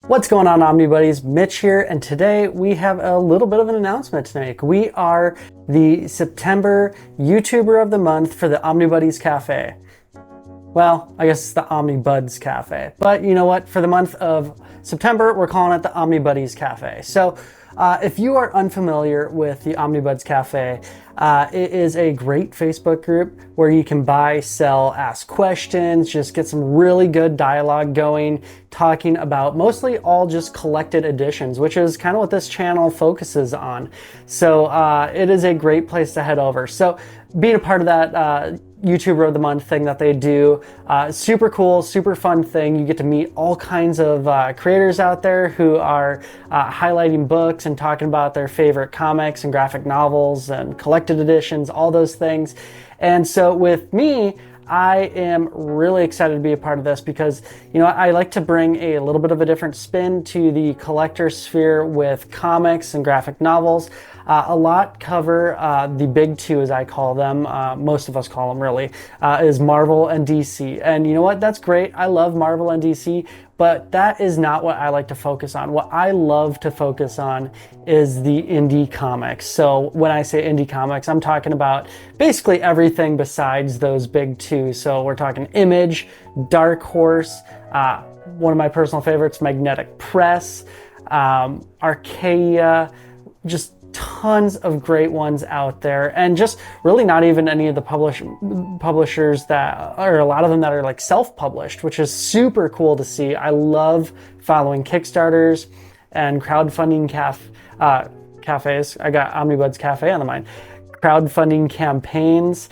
What's going on, Omnibuddies? Mitch here, and today we have a little bit of an announcement to make. We are the September YouTuber of the Month for the Omnibuddy's Café. Well, I guess it's the Omnibuds Cafe, but you know what? For the month of September, we're calling it the Omnibuddy's Cafe. So if you are unfamiliar with the Omnibuds Cafe, it is a great Facebook group where you can buy, sell, ask questions, just get some really good dialogue going, talking about mostly all just collected editions, which is kind of what this channel focuses on. So it is a great place to head over. So being a part of that YouTuber of the Month thing that they do, super cool, super fun thing. You get to meet all kinds of creators out there who are highlighting books and talking about their favorite comics and graphic novels and collected editions, all those things. And so with me, I am really excited to be a part of this because, you know, I like to bring a little bit of a different spin to the collector sphere with comics and graphic novels. A lot cover the big two, as I call them, most of us call them really, is Marvel and DC. And you know what? That's great. I love Marvel and DC, but that is not what I like to focus on. What I love to focus on is the indie comics. So when I say indie comics, I'm talking about basically everything besides those big two. So we're talking Image, Dark Horse, one of my personal favorites, Magnetic Press, Archaea, just tons of great ones out there, and just really not even any of the publishers that, or a lot of them that are like self-published, which is super cool to see. I love following Kickstarters and crowdfunding cafes. I got Omnibuds Cafe on the mind. Crowdfunding campaigns,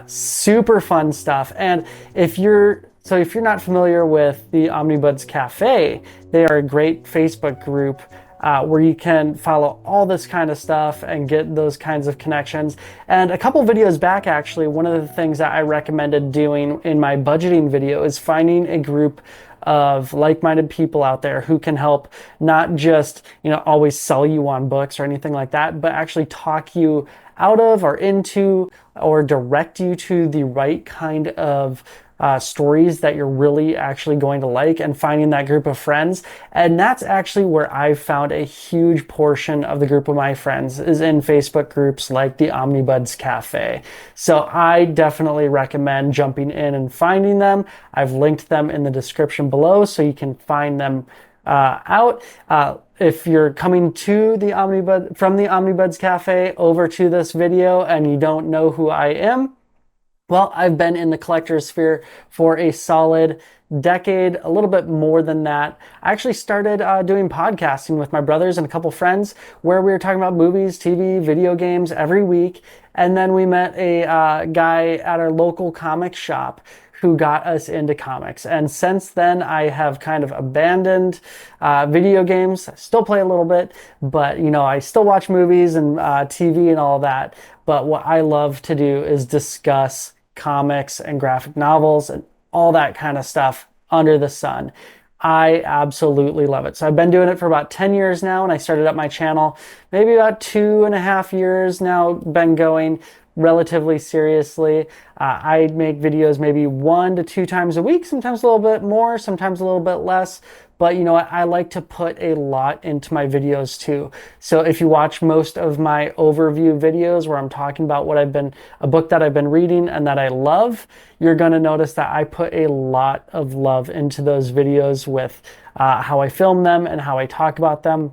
super fun stuff. And if you're not familiar with the Omnibuds Cafe, they are a great Facebook group where you can follow all this kind of stuff and get those kinds of connections. And a couple videos back, actually, one of the things that I recommended doing in my budgeting video is finding a group of like-minded people out there who can help not just, you know, always sell you on books or anything like that, but actually talk you out of or into or direct you to the right kind of stories that you're really actually going to like, and finding that group of friends. And that's actually where I've found a huge portion of the group of my friends is in Facebook groups like the Omnibuds Cafe. So I definitely recommend jumping in and finding them. I've linked them in the description below so you can find them out. If you're coming to the from the Omnibuds Cafe over to this video and you don't know who I am, well, I've been in the collector's sphere for a solid decade, a little bit more than that. I actually started doing podcasting with my brothers and a couple friends where we were talking about movies, TV, video games every week. And then we met a guy at our local comic shop who got us into comics. And since then, I have kind of abandoned video games. I still play a little bit, but you know, I still watch movies and TV and all that. But what I love to do is discuss comics and graphic novels and all that kind of stuff under the sun. I absolutely love it. So I've been doing it for about 10 years now, and I started up my channel maybe about 2.5 years now, been going relatively seriously. I make videos maybe 1 to 2 times a week, sometimes a little bit more, sometimes a little bit less. But you know what? I like to put a lot into my videos too. So if you watch most of my overview videos where I'm talking about a book that I've been reading and that I love, you're going to notice that I put a lot of love into those videos with how I film them and how I talk about them.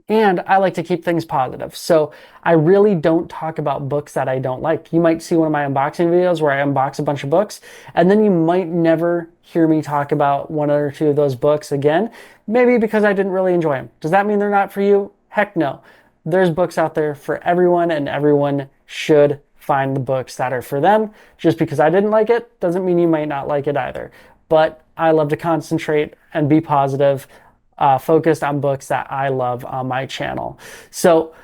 And I like to keep things positive. So I really don't talk about books that I don't like. You might see one of my unboxing videos where I unbox a bunch of books, and then you might never hear me talk about 1 or 2 of those books again, maybe because I didn't really enjoy them. Does that mean they're not for you? Heck no. There's books out there for everyone, and everyone should find the books that are for them. Just because I didn't like it doesn't mean you might not like it either. But I love to concentrate and be positive, focused on books that I love on my channel. So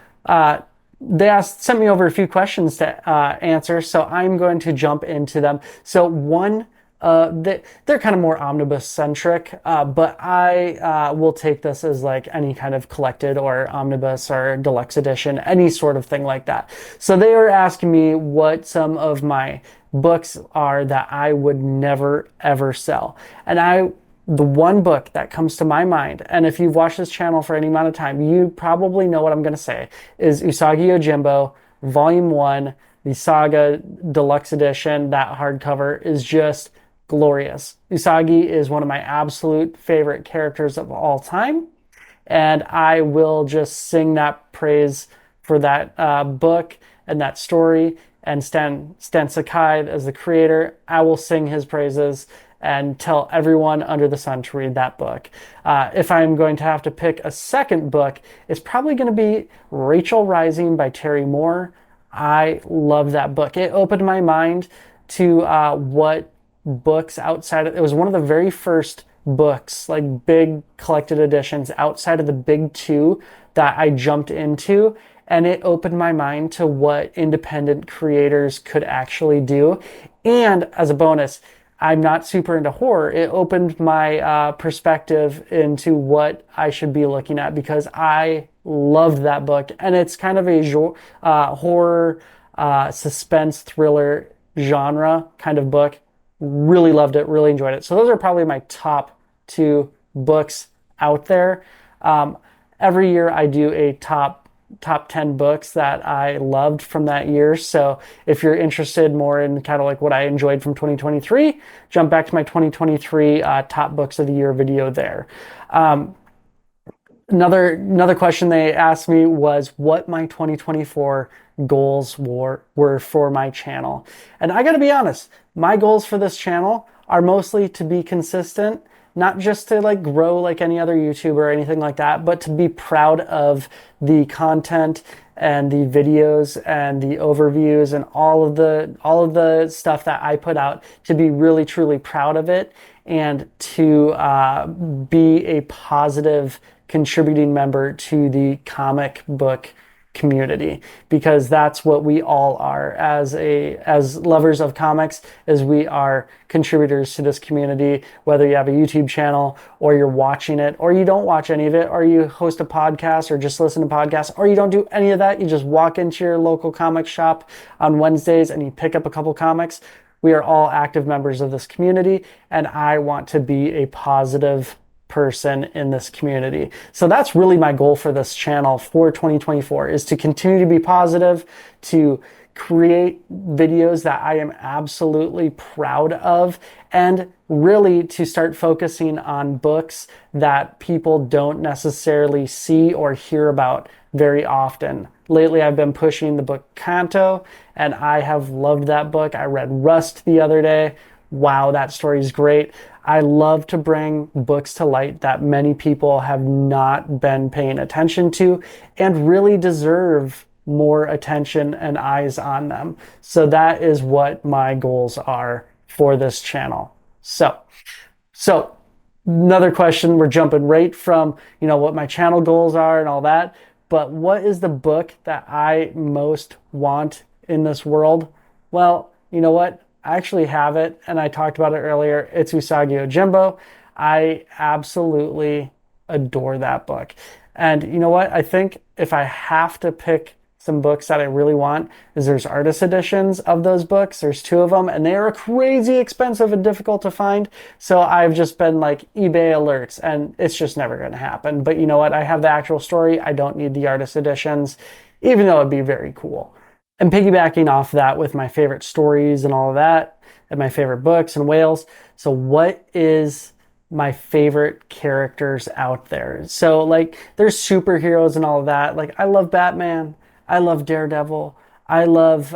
they sent me over a few questions to answer, so I'm going to jump into them. So one, they're kind of more omnibus centric, but I will take this as like any kind of collected or omnibus or deluxe edition, any sort of thing like that. So they were asking me what some of my books are that I would never ever sell. And I the one book that comes to my mind, and if you've watched this channel for any amount of time, you probably know what I'm going to say, is Usagi Yojimbo, Volume 1, the Saga Deluxe Edition. That hardcover is just glorious. Usagi is one of my absolute favorite characters of all time, and I will just sing that praise for that book and that story. And Stan Sakai as the creator, I will sing his praises and tell everyone under the sun to read that book. If I'm going to have to pick a second book, it's probably going to be Rachel Rising by Terry Moore. I love that book. It opened my mind to what books outside of, it was one of the very first books, like big collected editions outside of the big two that I jumped into. And it opened my mind to what independent creators could actually do. And as a bonus, I'm not super into horror. It opened my perspective into what I should be looking at, because I loved that book. And it's kind of a horror, suspense, thriller genre kind of book. Really loved it, really enjoyed it. So those are probably my top two books out there. Every year I do a top 10 books that I loved from that year. So if you're interested more in kind of like what I enjoyed from 2023, jump back to my 2023 top books of the year video there. Another question they asked me was what my 2024 goals were for my channel. And I gotta be honest, my goals for this channel are mostly to be consistent, not just to like grow like any other YouTuber or anything like that, but to be proud of the content and the videos and the overviews and all of the stuff that I put out, to be really truly proud of it, and to be a positive contributing member to the comic book community, because that's what we all are as lovers of comics, is we are contributors to this community. Whether you have a YouTube channel or you're watching it or you don't watch any of it, or you host a podcast or just listen to podcasts, or you don't do any of that, you just walk into your local comic shop on Wednesdays and you pick up a couple comics. We are all active members of this community, and I want to be a positive person in this community. So that's really my goal for this channel for 2024, is to continue to be positive, to create videos that I am absolutely proud of, and really to start focusing on books that people don't necessarily see or hear about very often. Lately, I've been pushing the book Kanto, and I have loved that book. I read Rust the other day. Wow, that story is great. I love to bring books to light that many people have not been paying attention to and really deserve more attention and eyes on them. So that is what my goals are for this channel. So another question, we're jumping right from, what my channel goals are and all that, but what is the book that I most want in this world? Well, you know what? I actually have it, and I talked about it earlier. It's Usagi Yojimbo. I absolutely adore that book. And you know what? I think if I have to pick some books that I really want, is there's artist editions of those books. There's 2 of them, and they are crazy expensive and difficult to find. So I've just been like eBay alerts, and it's just never going to happen. But you know what? I have the actual story. I don't need the artist editions, even though it'd be very cool. And piggybacking off that with my favorite stories and all of that, and my favorite books and whales. So what is my favorite characters out there? So like there's superheroes and all of that. Like I love Batman. I love Daredevil. I love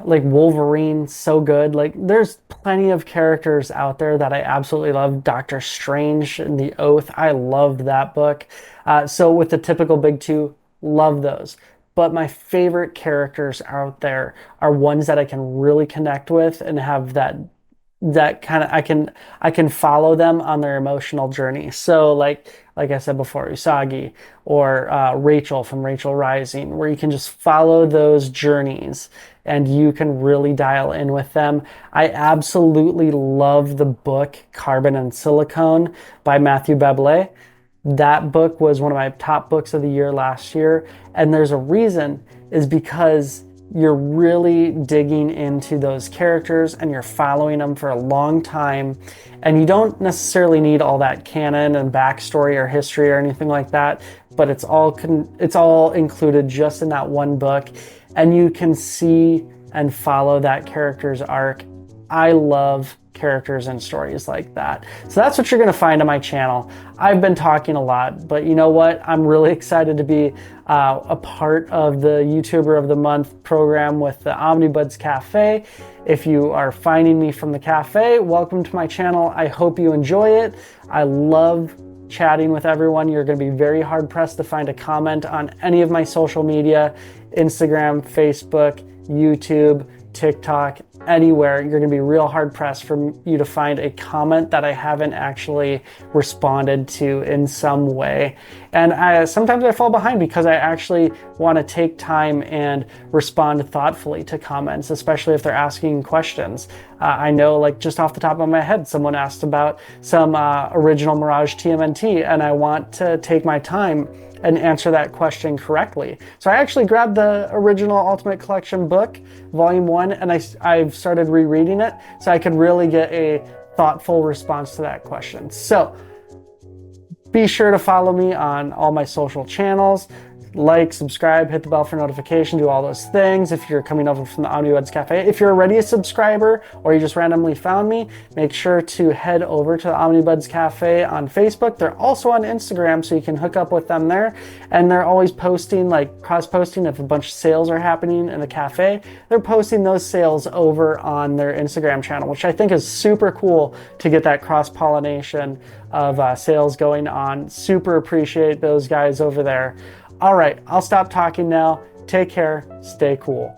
like Wolverine, so good. Like there's plenty of characters out there that I absolutely love. Doctor Strange and the Oath. I loved that book. So with the typical big 2, love those. But my favorite characters out there are ones that I can really connect with and have that kind of, I can follow them on their emotional journey. So like I said before, Usagi or Rachel from Rachel Rising, where you can just follow those journeys and you can really dial in with them. I absolutely love the book Carbon and Silicone by Matthew Bablé. That book was one of my top books of the year last year. And there's a reason, is because you're really digging into those characters and you're following them for a long time, and you don't necessarily need all that canon and backstory or history or anything like that, but it's all included just in that one book, and you can see and follow that character's arc. I love characters and stories like that. So that's what you're going to find on my channel. I've been talking a lot, but you know what? I'm really excited to be a part of the YouTuber of the Month program with the Omnibuds Cafe. If you are finding me from the cafe, welcome to my channel. I hope you enjoy it. I love chatting with everyone. You're going to be very hard pressed to find a comment on any of my social media, Instagram, Facebook, YouTube, TikTok, anywhere. You're going to be real hard pressed for you to find a comment that I haven't actually responded to in some way. And sometimes I fall behind because I actually want to take time and respond thoughtfully to comments, especially if they're asking questions. I know, like, just off the top of my head, someone asked about some original Mirage TMNT, and I want to take my time and answer that question correctly. So I actually grabbed the original Ultimate Collection book, Volume 1, and I've started rereading it so I could really get a thoughtful response to that question. So be sure to follow me on all my social channels. Like, subscribe, hit the bell for notification, do all those things if you're coming over from the Omnibuds Cafe. If you're already a subscriber or you just randomly found me, make sure to head over to the Omnibuds Cafe on Facebook. They're also on Instagram, so you can hook up with them there. And they're always posting, like cross-posting, if a bunch of sales are happening in the cafe, they're posting those sales over on their Instagram channel, which I think is super cool to get that cross-pollination of sales going on. Super appreciate those guys over there. All right, I'll stop talking now. Take care, stay cool.